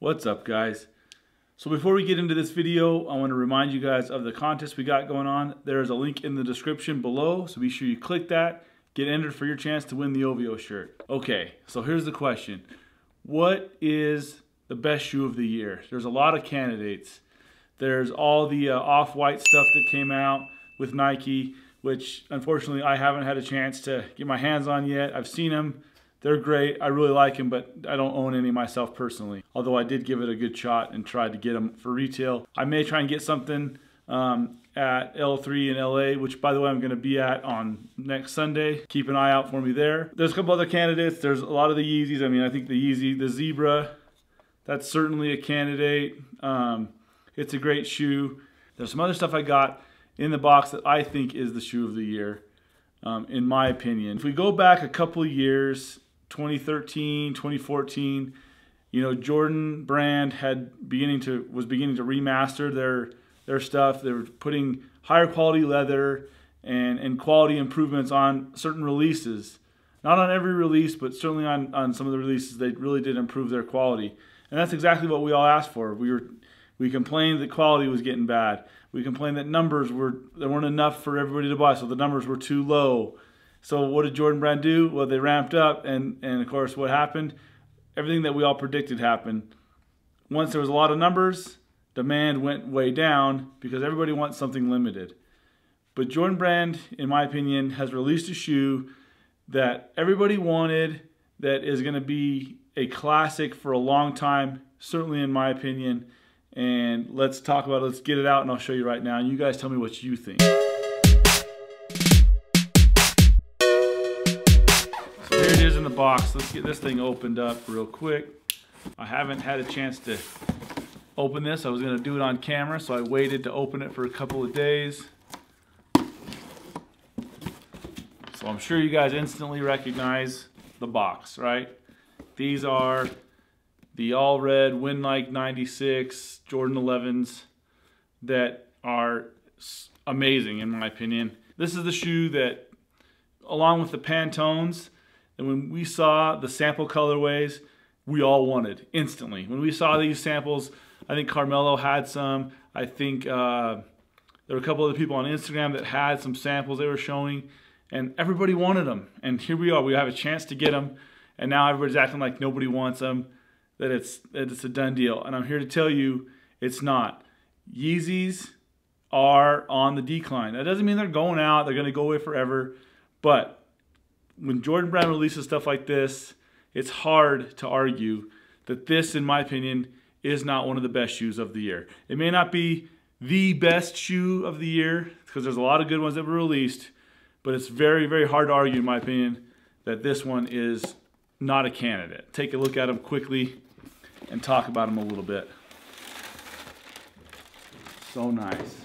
What's up, guys? So before we get into this video, I want to remind you guys of the contest we got going on. There's a link in the description below, so be sure you click that, get entered for your chance to win the OVO shirt. Okay, so here's the question. What is the best shoe of the year? There's a lot of candidates. There's all the off-white stuff that came out with Nike, which unfortunately I haven't had a chance to get my hands on yet. I've seen them. They're great. I really like them, but I don't own any myself personally. Although I did give it a good shot and tried to get them for retail. I may try and get something at L3 in LA, which by the way I'm going to be at on next Sunday. Keep an eye out for me there. There's a couple other candidates. There's a lot of the Yeezys. I mean, I think the Yeezy, the Zebra, that's certainly a candidate. It's a great shoe. There's some other stuff I got in the box that I think is the shoe of the year, in my opinion. If we go back a couple of years, 2013, 2014, you know, Jordan Brand was beginning to remaster their stuff. They were putting higher quality leather and quality improvements on certain releases. Not on every release, but certainly on some of the releases, they really did improve their quality. And that's exactly what we all asked for. We complained that quality was getting bad. We complained that there weren't enough for everybody to buy, so the numbers were too low. So what did Jordan Brand do? Well, they ramped up, and of course what happened? Everything that we all predicted happened. Once there was a lot of numbers, demand went way down because everybody wants something limited. But Jordan Brand, in my opinion, has released a shoe that everybody wanted, that is going to be a classic for a long time, certainly in my opinion. And let's talk about it. Let's get it out, and I'll show you right now. And you guys tell me what you think. So here it is in the box. Let's get this thing opened up real quick. I haven't had a chance to open this. I was going to do it on camera, so I waited to open it for a couple of days. So I'm sure you guys instantly recognize the box, right? These are the all red Winlike 96 Jordan 11s that are amazing in my opinion. This is the shoe that, along with the Pantones, and when we saw the sample colorways, we all wanted instantly. When we saw these samples, I think Carmelo had some. I think there were a couple other people on Instagram that had some samples they were showing, and everybody wanted them. And here we are. We have a chance to get them, and now everybody's acting like nobody wants them, that it's a done deal. And I'm here to tell you it's not. Yeezys are on the decline. That doesn't mean they're going out, they're gonna go away forever. But when Jordan Brand releases stuff like this, it's hard to argue that this, in my opinion, is not one of the best shoes of the year. It may not be the best shoe of the year, because there's a lot of good ones that were released, but it's very, very hard to argue, in my opinion, that this one is not a candidate. Take a look at them quickly and talk about them a little bit. So nice.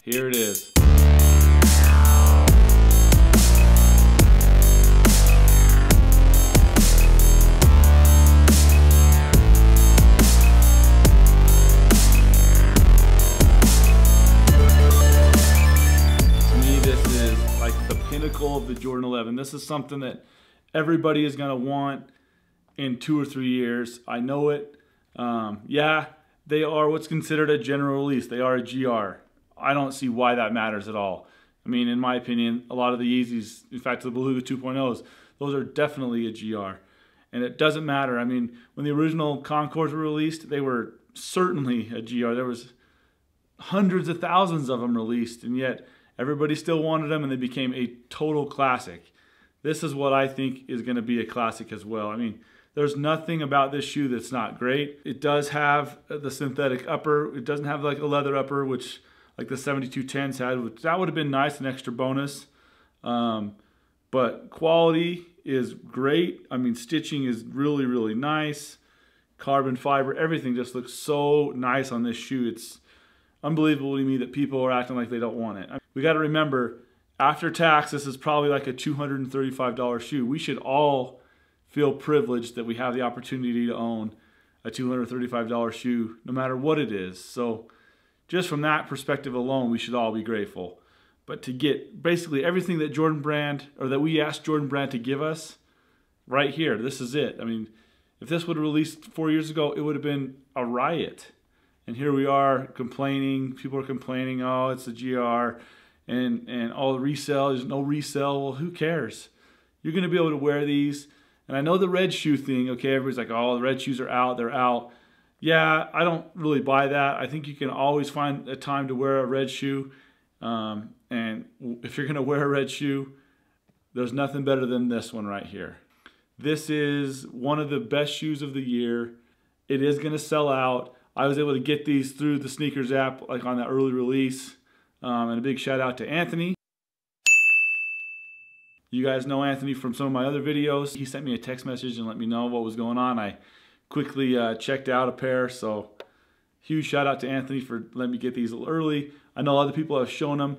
Here it is. To me, this is like the pinnacle of the Jordan 11. This is something that everybody is going to want in 2 or 3 years. I know it. Yeah, they are what's considered a general release. They are a GR. I don't see why that matters at all. I mean, in my opinion, a lot of the Yeezys, in fact, the Beluga 2.0s, those are definitely a GR. And it doesn't matter. I mean, when the original Concords were released, they were certainly a GR. There was hundreds of thousands of them released, and yet everybody still wanted them, and they became a total classic. This is what I think is going to be a classic as well. I mean, there's nothing about this shoe that's not great. It does have the synthetic upper. It doesn't have like a leather upper, which like the 7210s had, which that would have been nice, an extra bonus. But quality is great. I mean, stitching is really, really nice. Carbon fiber, everything just looks so nice on this shoe. It's unbelievable to me that people are acting like they don't want it. We got to remember, after tax, this is probably like a $235 shoe. We should all feel privileged that we have the opportunity to own a $235 shoe, no matter what it is. So just from that perspective alone, we should all be grateful. But to get basically everything that Jordan Brand, or that we asked Jordan Brand to give us, right here, this is it. I mean, If this would have released 4 years ago, it would have been a riot. And here we are complaining. People are complaining, oh, it's a GR, and all the resale, there's no resale. Well, who cares? You're going to be able to wear these. And I know the red shoe thing, okay, everybody's like, oh, the red shoes are out, they're out. Yeah, I don't really buy that. I think you can always find a time to wear a red shoe. And if you're going to wear a red shoe, there's nothing better than this one right here. This is one of the best shoes of the year. It is going to sell out. I was able to get these through the SNKRS app, like on that early release. And a big shout out to Anthony. You guys know Anthony from some of my other videos. He sent me a text message and let me know what was going on. I quickly checked out a pair, so huge shout out to Anthony for letting me get these a little early. I know other people have shown them,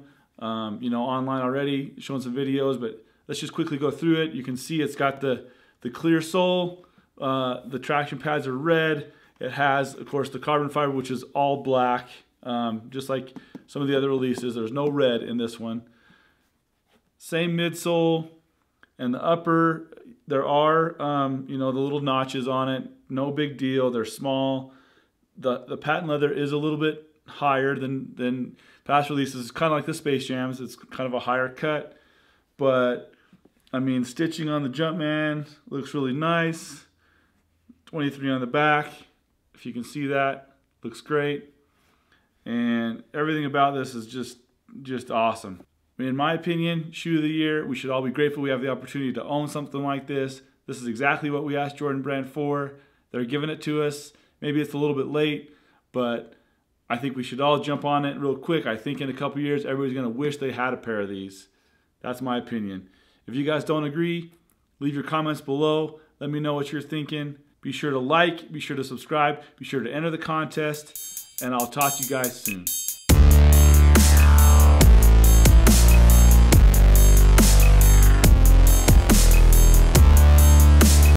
you know, online already, showing some videos, but let's just quickly go through it. You can see it's got the clear sole, the traction pads are red. It has, of course, the carbon fiber, which is all black, just like some of the other releases. There's no red in this one. Same midsole, and the upper, there are, you know, the little notches on it. No big deal. They're small. The patent leather is a little bit higher than past releases. It's kind of like the Space Jams. It's kind of a higher cut, but I mean, stitching on the Jumpman looks really nice. 23 on the back, if you can see that, looks great. And everything about this is just awesome. I mean, in my opinion, shoe of the year. We should all be grateful we have the opportunity to own something like this. This is exactly what we asked Jordan Brand for. They're giving it to us. Maybe it's a little bit late, but I think we should all jump on it real quick. I think in a couple years, everybody's going to wish they had a pair of these. That's my opinion. If you guys don't agree, leave your comments below. Let me know what you're thinking. Be sure to like, be sure to subscribe, be sure to enter the contest, and I'll talk to you guys soon.